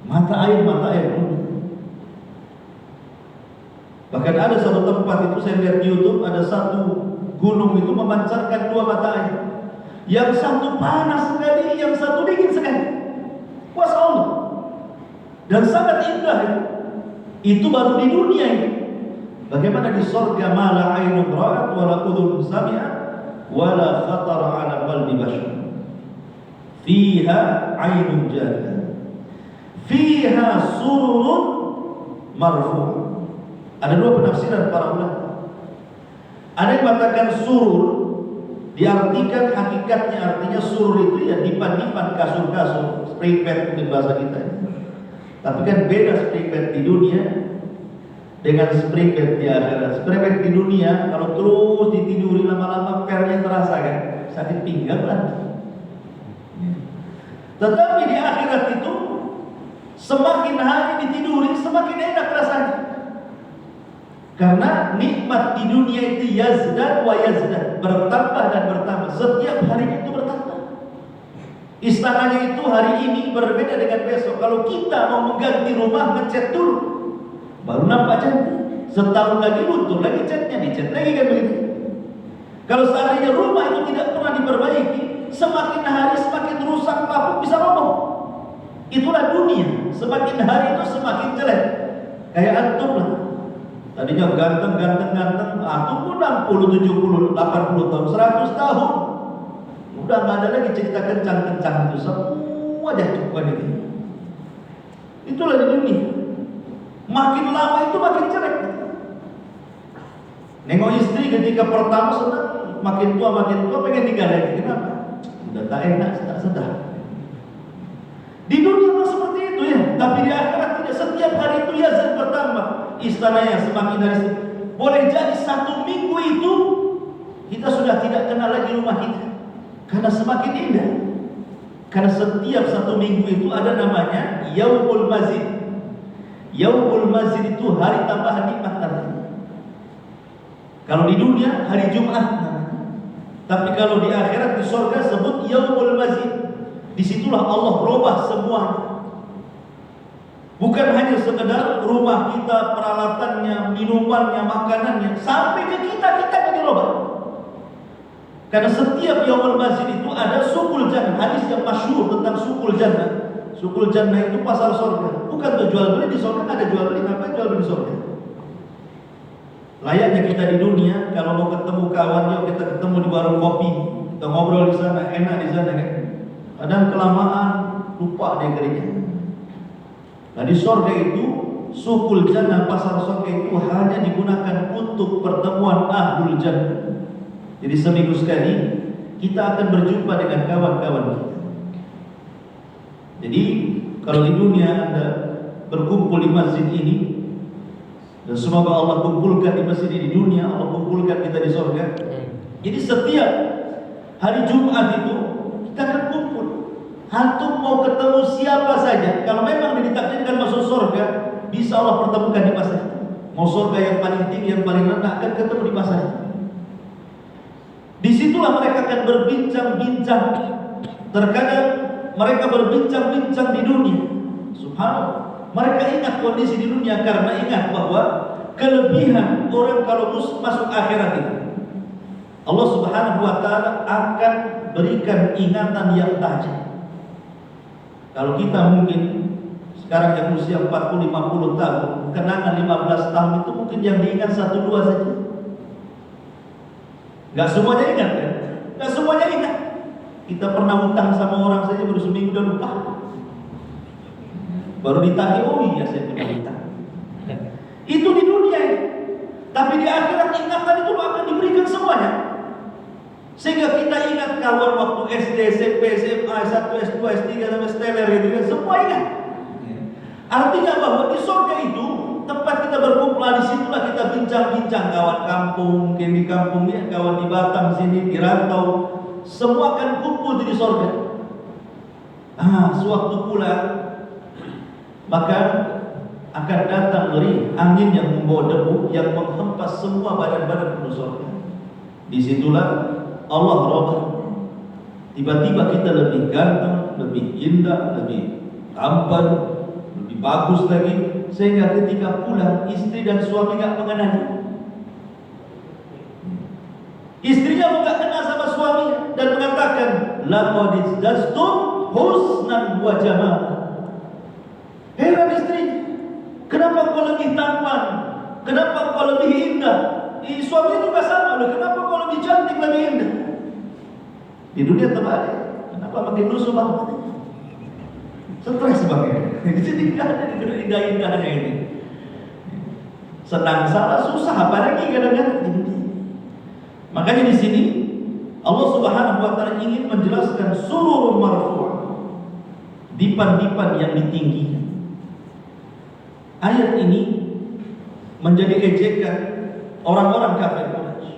mata air dunia. Bahkan ada satu tempat itu saya lihat di YouTube, ada satu gunung itu memancarkan dua mata air. Yang satu panas sekali, yang satu dingin sekali. Kuasa Allah. Dan sangat indah itu. Itu baru di dunia ini. Bagaimana di surga mala ainun ra'at wala udhun sami'at wala khatara 'ala qalbi bashar. Fiha ainun jariyah. Fiha sururun marfu'. Ada dua penafsiran para ulama. Ada yang mengatakan surur diartikan hakikatnya, artinya surur itu ya dipan-dipan, kasur-kasur, spring bed mungkin bahasa kita. Tapi kan beda spring bed di dunia dengan spring bed di akhirat. Spring bed di dunia kalau terus ditiduri lama-lama pernya terasa kan, sakit pinggang lah. Tetapi di akhirat itu semakin hari ditiduri semakin enak rasanya. Karena nikmat di dunia itu yazdad wa yazdad, bertambah dan bertambah, setiap hari itu bertambah. Istananya itu hari ini berbeda dengan besok. Kalau kita mau mengganti rumah, ngecat dulu, baru nampak cantik. Setahun lagi luntur lagi catnya, dicat lagi kan begitu. Kalau seandainya rumah itu tidak pernah diperbaiki, semakin hari semakin rusak, lapuk, bisa roboh. Itulah dunia, semakin hari itu semakin jelek. Kayak antum lah. Tadinya ganteng, antum pun 60, 70, 80 tahun, 100 tahun. Udah nggak ada lagi cerita kencang-kencang itu, semua jatuhkan itu. Itulah di dunia. Makin lama itu makin jelek. Nengok istri ketika pertama senang, makin tua pengen nikah lagi. Kenapa? Udah tak enak, tak sedap. Di dunia mah seperti itu ya, tapi di akhirat tidak. Setiap hari itu yazid bertambah. Istananya semakin hari. Boleh jadi satu minggu itu kita sudah tidak kenal lagi rumah kita, karena semakin indah. Karena setiap satu minggu itu ada namanya Yaumul Mazid. Yaumul Mazid itu hari tambahan nikmat artinya. Kalau di dunia hari Jumat, tapi kalau di akhirat di surga sebut Yaumul Mazid. Disitulah Allah robah semuanya. Bukan hanya sekedar rumah kita, peralatannya, minumannya, makanannya, sampai ke kita yang dirubah. Karena setiap Yaumul Mazid itu ada sukul jannah. Hadis yang masyhur tentang sukul jannah. Sukul jannah itu pasar surga. Bukan tuh jual beli di surga, ada jual beli. Ngapain jual beli di surga? Layaknya kita di dunia, kalau mau ketemu kawan, yuk kita ketemu di warung kopi, kita ngobrol di sana, enak di sana kan. Kadang kelamaan lupa dia kerja. Nah di surga itu sukul jannah, pasar surga itu hanya digunakan untuk pertemuan ahlul jannah. Jadi seminggu sekali kita akan berjumpa dengan kawan-kawan kita. Jadi kalau di dunia Anda berkumpul di masjid ini, dan semoga Allah kumpulkan di masjid ini di dunia, Allah kumpulkan kita di surga. Jadi setiap hari Jumat itu kita akan kumpul. Antum mau ketemu siapa saja, kalau memang ditakdirkan masuk surga, bisa Allah pertemukan di pasar. Mau surga yang paling tinggi, yang paling rendah, akan ketemu di pasar. Disitulah mereka akan berbincang-bincang. Terkadang mereka berbincang-bincang di dunia. Subhanallah. Mereka ingat kondisi di dunia karena ingat bahwa kelebihan orang kalau masuk akhirat itu, Allah Subhanahu wa taala akan berikan ingatan yang tajam. Kalau kita mungkin sekarang yang usia 40-50 tahun, kenangan 15 tahun itu mungkin yang diingat 1-2 saja. Gak semuanya ingat kan? Gak semuanya ingat. Kita pernah utang sama orang saja baru seminggu udah lupa. Baru ditagih, oh iya saya punya utang. Itu di dunia ini. Tapi di akhirat ingatan itu akan diberikan semuanya. Sehingga kita ingat kawan waktu SD, SMP, SMA, S1, S2, S3 sampai seteler itu kan semua ingat. Artinya bahwa di surga itu tempat kita berkumpul, di situlah kita bincang-bincang kawan kampung, mungkin di kampung ya, kawan di Batam sini, di rantau, semua akan kumpul di surga. Sewaktu pulang maka akan datang dari angin yang membawa debu yang menghempas semua badan-badan penuh surga. Disitulah Allah roba. Tiba-tiba kita lebih ganteng, lebih indah, lebih tampan, lebih bagus lagi, sehingga ketika pulang istri dan suami gak mengenali. Istrinya gak kenal sama suaminya dan mengatakan, laqad izdastum husnan wa jamal. Heran istrinya, kenapa kau lebih tampan? Kenapa kau lebih indah? Suaminya juga sama loh, kenapa kau lebih cantik, lebih indah? Di dunia terbalik, kenapa makin lusuh banget? Stres banget. Jadi tidak ada di dunia indah-indahnya ini. Senang salah susah, apalagi kadang-kadang di dunia. Makanya di sini Allah Subhanahu wa taala ingin menjelaskan sururun marfu', dipan-dipan yang ditinggikan. Ayat ini menjadi ejekan orang-orang kafir Quraisy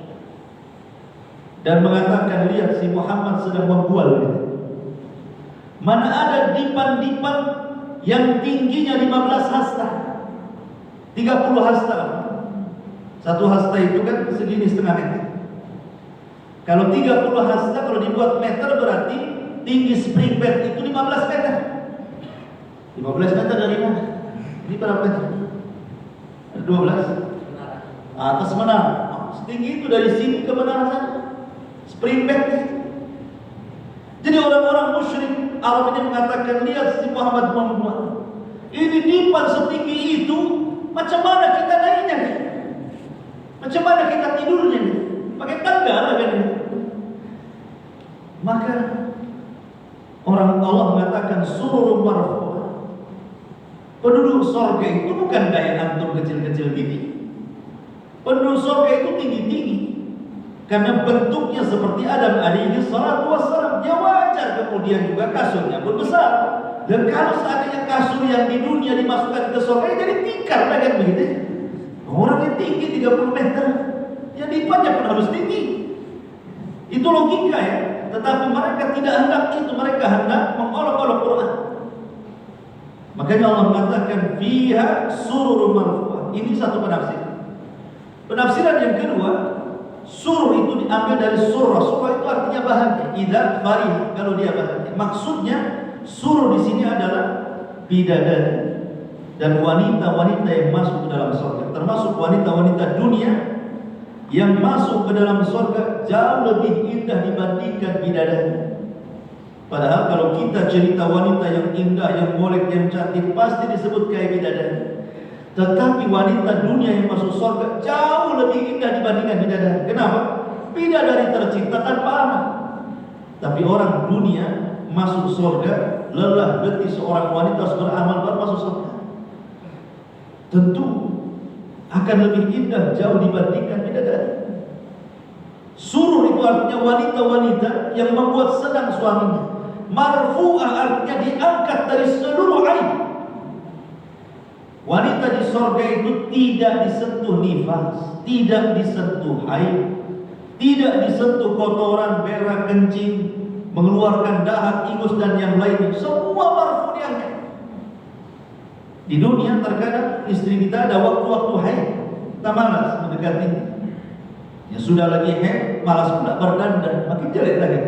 dan mengatakan, lihat si Muhammad sedang membual gitu. Mana ada dipan-dipan yang tingginya 15 hasta, 30 hasta. Satu hasta itu kan segini setengah meter. Kalau 30 hasta, kalau dibuat meter berarti tinggi spring bed itu 15 meter. 15 meter dari mana? Ini berapa meter? 12. Atas menara. Setinggi itu dari sini ke menara sana. Spring bed. Jadi orang-orang musyrik Arab ini mengatakan, lihat si Muhammad membuat. Ini dipan setinggi itu, macam mana kita naiknya? Macam mana kita tidurnya? Pakai tangga kan? Maka orang Allah mengatakan sururun marfu'ah. Penduduk surga itu bukan kayak antum kecil-kecil gini. Penduduk surga itu tinggi-tinggi. Karena bentuknya seperti Adam alaihi salatu wassalam. Ya wajar kemudian juga kasurnya pun besar. Dan kalau seandainya kasur yang di dunia dimasukkan ke surga, jadi tikar kan begitu. Orang yang tinggi 30 meter, ya dipannya pun harus tinggi. Itu logika ya. Tetapi mereka tidak hendak itu, mereka hendak mengolok-olok Quran. Makanya Allah mengatakan fiha sururun marfu'ah. Ini satu penafsiran. Penafsiran yang kedua, surur itu diambil dari surah. Surah itu artinya bahagia. Idza farih, kalau dia bahagia. Maksudnya surur di sini adalah bidadari dan wanita-wanita yang masuk ke dalam surga, termasuk wanita-wanita dunia yang masuk ke dalam surga jauh lebih indah dibandingkan bidadari. Padahal kalau kita cerita wanita yang indah, yang molek, yang cantik, pasti disebut kayak bidadari. Tetapi wanita dunia yang masuk surga jauh lebih indah dibandingkan bidadari. Kenapa? Bidadari tercipta tanpa amal. Tapi orang dunia masuk surga, lelah letih seorang wanita beramal baru masuk surga. Tentu akan lebih indah jauh dibandingkan bidadari. Surur itu artinya wanita-wanita yang membuat senang suaminya. Marfu'ah artinya diangkat dari seluruh aib. Wanita di surga itu tidak disentuh nifas, tidak disentuh haid, tidak disentuh kotoran, berak, kencing, mengeluarkan dahak, ingus dan yang lainnya. Semua marfu diangkat. Di dunia terkadang istri kita ada waktu-waktu haid, kita malas mendekatinya. Ya sudah lagi haid, malas pula berdandan, makin jelek lagi.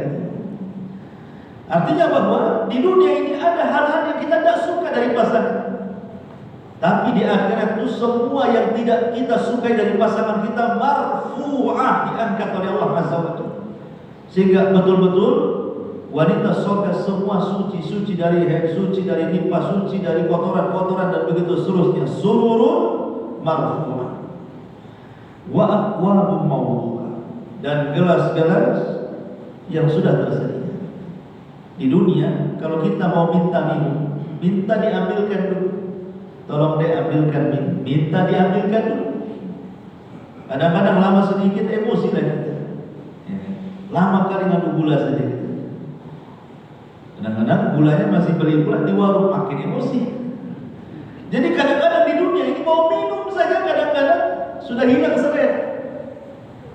Artinya bahwa di dunia ini ada hal-hal yang kita tidak suka dari pasangan. Tapi di akhirat itu semua yang tidak kita sukai dari pasangan kita marfu'ah, diangkat oleh Allah Azza wa Jalla. Sehingga betul-betul wanita surga semua suci, suci dari haid, suci dari nifas, suci dari kotoran-kotoran dan begitu seterusnya. Sururun marfu'ah. Wa akwabun mawdu'ah, dan gelas-gelas yang sudah tersedia. Di dunia, kalau kita mau minta minum, minta diambilkan dulu. Tolong diambilkan minum, minta diambilkan dulu. Kadang-kadang lama sedikit emosi lah kita. Lama kali ngadu gula saja kita. Kadang-kadang gulanya masih beli pula di warung, makin emosi. Jadi kadang-kadang di dunia ini mau minum saja kadang-kadang sudah hilang selera.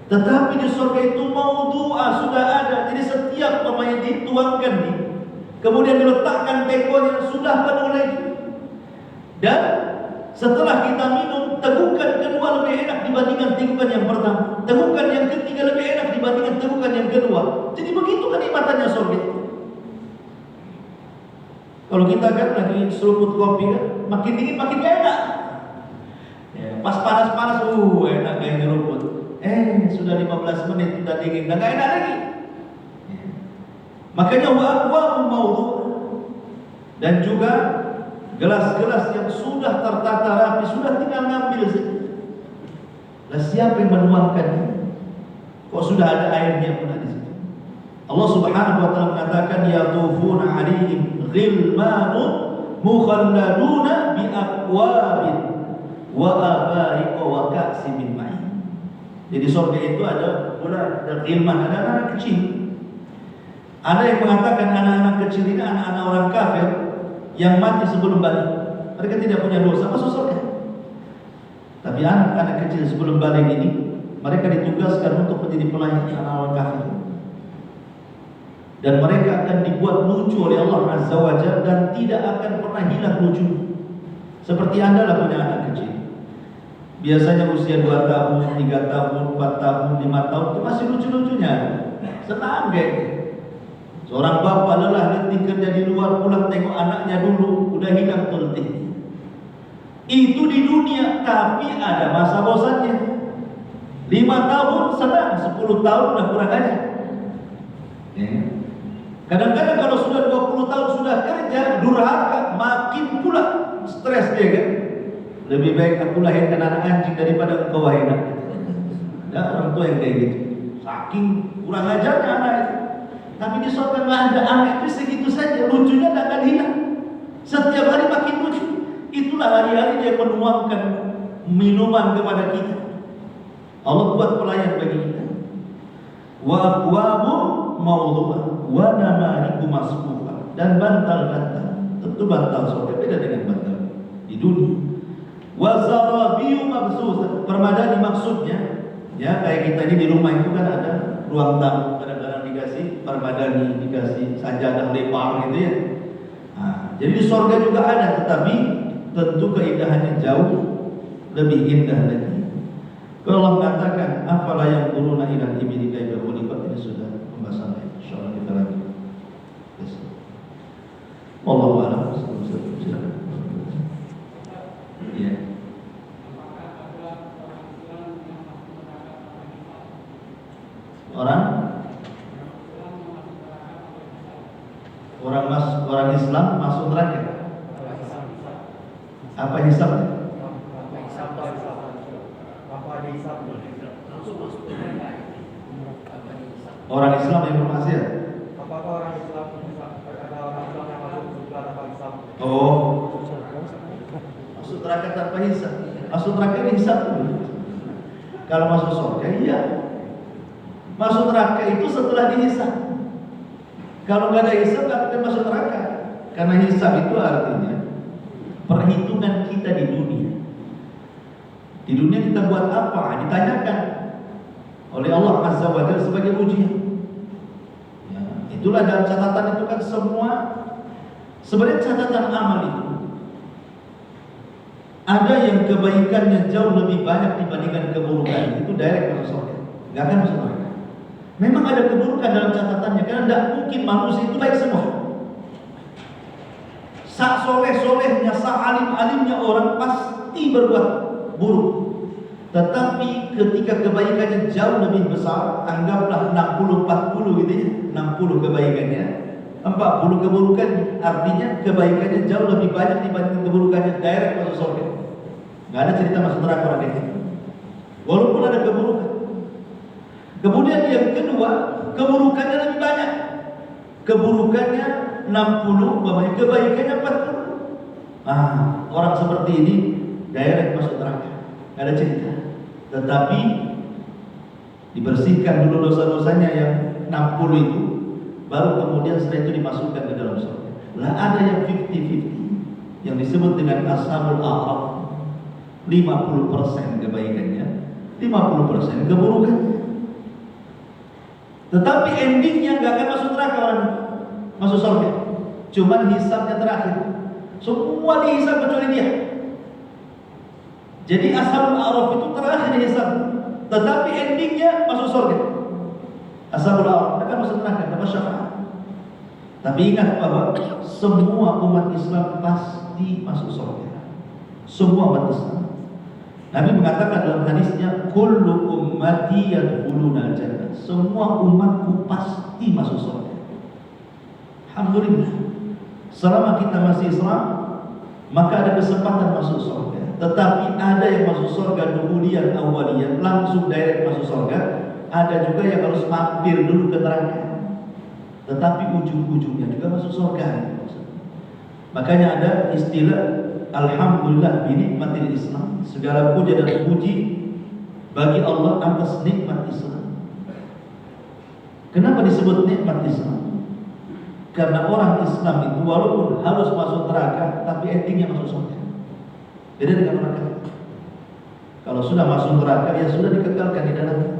Tetapi di surga itu mau doa sudah ada. Jadi setiap namanya dituangkan nih, kemudian diletakkan tekonya sudah penuh lagi. Dan setelah kita minum, tegukan kedua lebih enak dibandingkan tegukan yang pertama. Tegukan yang ketiga lebih enak dibandingkan tegukan yang kedua. Jadi begitu kenikmatannya surga itu. Kalau kita kan lagi seruput kopi kan, makin dingin makin enak. Ya, pas panas-panas, enak kayak ngeruput. Sudah 15 menit sudah dingin, udah gak enak lagi. Makanya wa maudu. Dan juga gelas-gelas yang sudah tertata rapi, sudah tinggal ngambil saja. Lah siapa yang menuangkannya? Kok sudah ada airnya pun di situ. Allah Subhanahu wa taala mengatakan yatufuna 'alaihim ghilmanun mukhalladuna bi aqwabin wa abariqa wa ka'sin min ma'in. Jadi surga itu ada pula ghilman, ada anak kecil. Ada yang mengatakan anak-anak kecil ini anak-anak orang kafir yang mati sebelum balik. Mereka tidak punya dosa, masuk surga. Tapi anak-anak kecil sebelum balik ini, mereka ditugaskan untuk menjadi pelayan anak orang kafir. Dan mereka akan dibuat lucu oleh Allah Azza wa Jalla dan tidak akan pernah hilang lucu. Seperti Anda lah punya anak kecil. Biasanya usia 2 tahun, 3 tahun, 4 tahun, 5 tahun itu masih lucu-lucunya. Senang kayaknya. Seorang bapak lelah letih kerja di luar, pulang tengok anaknya dulu, udah hilang tuh letih. Itu di dunia, tapi ada masa bosannya. 5 tahun senang, 10 tahun udah kurang aja. Kadang-kadang kalau sudah 20 tahun sudah kerja, durhaka, makin pula stres dia kan. Lebih baik aku lahirkan anak anjing daripada engkau wahai anak. Ada orang tua yang kayak gitu. Saking kurang ajarnya anak itu. Tapi di surga nggak ada anak itu segitu saja, lucunya nggak akan hilang. Setiap hari makin lucu. Itulah hari-hari dia menuangkan minuman kepada kita. Allah buat pelayan bagi kita. Wa aqwamu mawdu'ah wa namariku masfufa. Dan bantal-bantal. Tentu bantal surga beda dengan bantal di dunia. Wa zarabiyu mabsusah. Permadani maksudnya, ya kayak kita ini di rumah itu kan ada ruang tamu, kadang-kadang dikasih permadani, dikasih sajadah lepang gitu ya. Nah, jadi di surga juga ada, tetapi tentu keindahannya jauh lebih indah lagi. Kalau Allah mengatakan afala yang turuna ila ibli kaifa khuliqat, ini sudah pembahasan lain. Insyaallah kita lanjut. Wallahu a'lam. Ya. Orang Islam masuk neraka. Apa hisabnya? Orang Islam yang bermaksiat. Apakah orang Islam ada orang Islam yang masuk surga tanpa hisab? Oh, masuk neraka tanpa hisab. Masuk neraka ini hisab dulu. Kalau masuk surga, iya. Masuk neraka itu setelah dihisab. Kalau nggak ada hisab, nggak akan masuk neraka. Karena hisab itu artinya perhitungan kita di dunia. Di dunia kita buat apa? Ditanyakan oleh Allah Azza wa Jalla sebagai ujian. Ya, itulah dalam catatan itu kan semua sebenarnya catatan amal itu. Ada yang kebaikannya jauh lebih banyak dibandingkan keburukan, itu direct masuk surga. Nggak akan masuk neraka. Memang ada keburukan dalam catatannya, karena tidak mungkin manusia itu baik semua. Sak soleh-solehnya, sak alim-alimnya orang pasti berbuat buruk. Tetapi ketika kebaikannya jauh lebih besar, anggaplah 60-40 gitu ya, 60 kebaikannya, 40 keburukannya. Artinya kebaikannya jauh lebih banyak dibanding keburukannya, direct masuk surga. Nggak ada cerita masuk neraka orang ini. Walaupun ada keburukan. Kemudian yang kedua, keburukannya lebih banyak. keburukannya 60, kebaikannya 40. Orang seperti ini direct masuk neraka, nggak ada cerita. Tetapi dibersihkan dulu dosa-dosanya yang 60 itu, baru kemudian setelah itu dimasukkan ke dalam surga. Lah ada yang 50-50 yang disebut dengan ashabul a'raf, 50% kebaikannya, 50% keburukannya. Tetapi endingnya nggak akan masuk neraka orang, masuk surga. Cuman hisabnya terakhir. Semua dihisab kecuali dia. Jadi ashabul a'raf itu terakhir dihisab, tetapi endingnya masuk surga. Ashabul a'raf akan masuk neraka, dapat syafaat. Tapi ingat bahwa semua umat Islam pasti masuk surga. Semua umat Islam. Nabi mengatakan dalam hadisnya, kullu ummati yadkhuluna jannah. Semua umatku pasti masuk surga. Alhamdulillah. Selama kita masih Islam, maka ada kesempatan masuk surga. Tetapi ada yang masuk surga duhuliyah awaliyah, langsung direct masuk surga. Ada juga yang harus mampir dulu ke neraka, tetapi ujung-ujungnya juga masuk surga. Makanya ada istilah alhamdulillah binikmatil Islam. Segala puja dan puji bagi Allah atas nikmat Islam. Kenapa disebut nikmat Islam? Karena orang Islam itu walaupun harus masuk neraka, tapi endingnya masuk surga. Beda dengan orang kafir. Kalau sudah masuk neraka, ya sudah dikekalkan di dalamnya.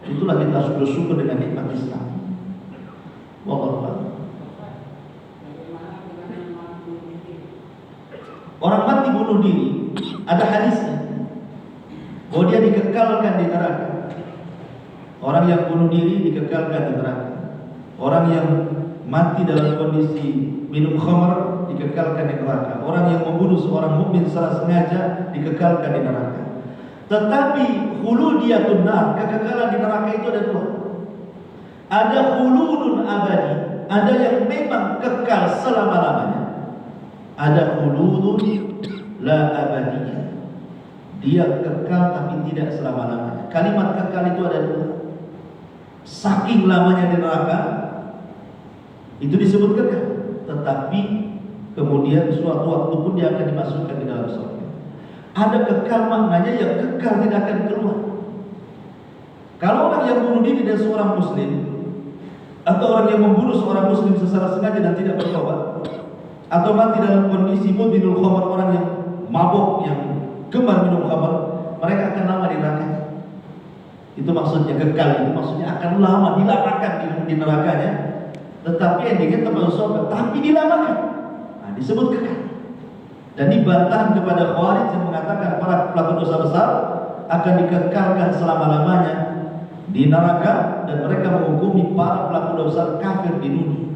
Itulah kita bersyukur dengan nikmat Islam. Wallahu a'lam. Orang mati bunuh diri, ada hadisnya bahwa dia dikekalkan di neraka. Orang yang bunuh diri dikekalkan di neraka. Orang yang mati dalam kondisi minum khamar dikekalkan di neraka. Orang yang membunuh seorang mukmin secara sengaja dikekalkan di neraka. Tetapi khuludiyatun nar, kekekalan di neraka itu ada dua. Ada khuludun abadi, ada yang memang kekal selama-lamanya. Ada khuludun la abadiyah, dia kekal tapi tidak selama-lamanya. Kalimat kekal itu ada dua. Saking lamanya di neraka itu disebut kekal, tetapi kemudian suatu waktu pun dia akan dimasukkan di dalam surga. Ada kekal maknanya yang kekal tidak akan keluar. Kalau orang yang bunuh diri dan seorang muslim, atau orang yang membunuh seorang muslim secara sengaja dan tidak bertobat, atau mati dalam kondisi mudminul khamar, orang yang mabuk, yang gemar minum khamar, mereka akan lama di neraka. Itu maksudnya kekal, itu maksudnya akan lama dilamakan di nerakanya, tetapi endingnya termasuk surga, tapi dilamakan. Nah, disebut kekal. Dan dibantah kepada Khawarij yang mengatakan para pelaku dosa besar akan dikekalkan selama-lamanya di neraka, dan mereka menghukumi para pelaku dosa kafir di dunia.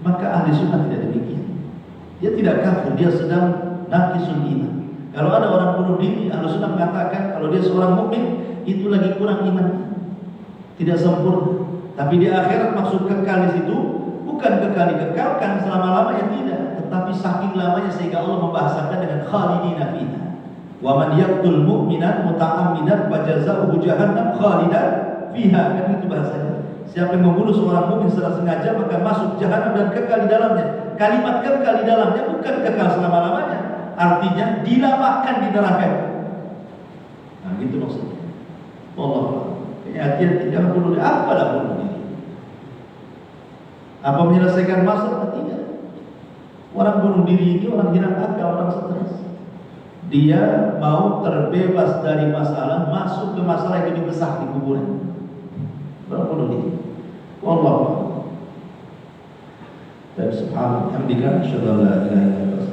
Maka ahli sunnah tidak demikian. Dia tidak kafir, dia sedang naqisul iman. Kalau ada orang bunuh diri, ahli sunnah mengatakan kalau dia seorang mukmin itu lagi kurang iman, tidak sempurna. Tapi di akhirat maksud kekal di situ bukan kekal dikekalkan selama-lamanya, tidak, tetapi saking lamanya sehingga Allah membahasakan dengan khalidina fiha. Wa man yaqtul mu'minan muta'ammidan fajazaohu jahannam khalidan fiha. Kan itu bahasanya. Siapa yang membunuh seorang mukmin secara sengaja maka masuk jahanam dan kekal di dalamnya. Kalimat kekal di dalamnya bukan kekal selama-lamanya, artinya dilamakan di neraka. Nah, gitu maksudnya. Allah, hati-hati jangan bunuh diri. Apalah bunuh diri? Apa menyelesaikan masalah? Tidak. Orang bunuh diri ini orang hilang akal, orang stres. Dia mau terbebas dari masalah, masuk ke masalah yang lebih besar di kuburan. Orang bunuh diri. Wallahu a'lam. Dan subhanallah, hamdika, asyhadu an la ilaha illa anta